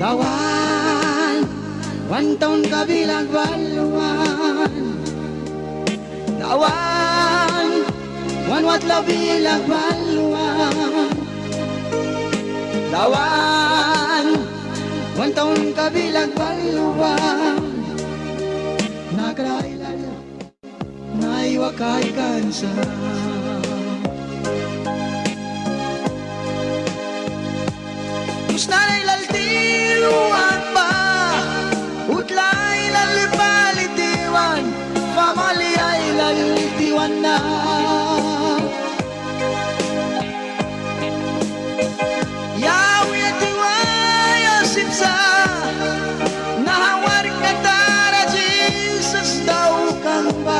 Tawan, wantong kabilang baluan. Tawan, wanwat labilang baluan. Tawan, wantong kabilang baluan. Nagrailan, naiwakay kansa. Kusna'y laltiwan pa, utla'y lalipalitiwan, famali ay lalitiwan na. Yawi at iwaya simsa, nahawar ka tara, Jesus daw kang ba?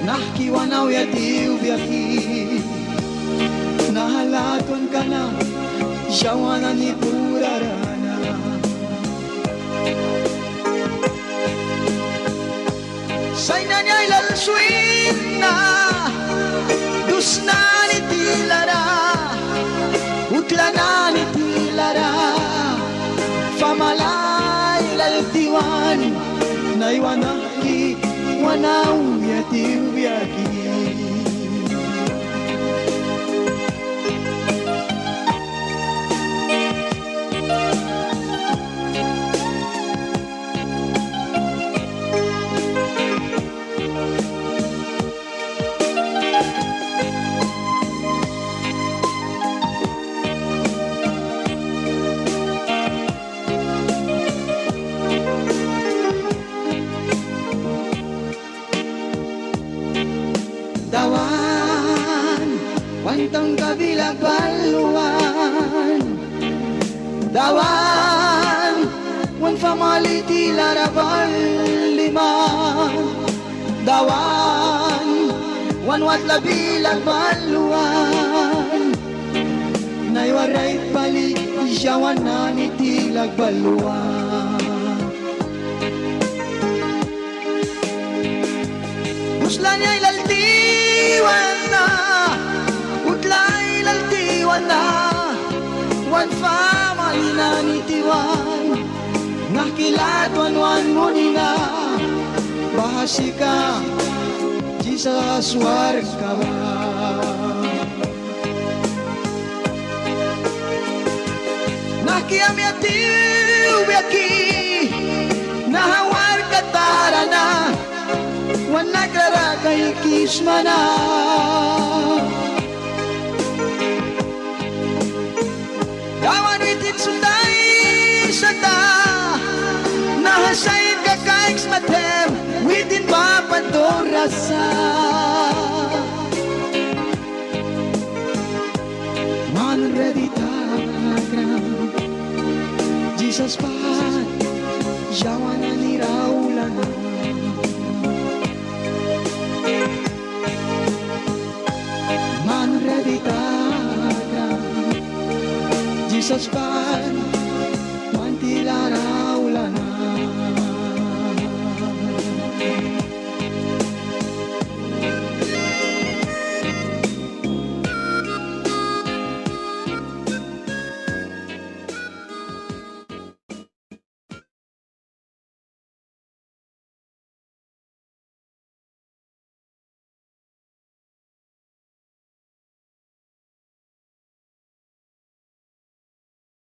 Nahkiwanaw yatiw biyaki, nahalaton ka na, siyawanan ni Purarana. Say na niya'y lalsuin na, dus na ni Tilara, utla na ni Tilara, famalay laltiwan, naiwanaki, wanaw yatiw yaki. Tawan, wantong kabilang baluan. Tawan, wan famali tilara baliman. Dawan, wan wat labilang baluan. Naiwaray balik, siyawan na ni tilag baluan. Usla niya'y laltiwan na, utla'y laltiwan na, wan famali na nitiwan, nakilatuan wan mo nina, bahasi ka, Jesus war ka ba? Nakiami atiw biyaki, nahawar ka tara na, wan nagraragay kismana. Dawan witin sunday sata, nahasay ka kaiks matem, witin papadorasa. Man ready tagram, Jesus pa, jawana ni Raulana. Man ready tagram, Jesus pa,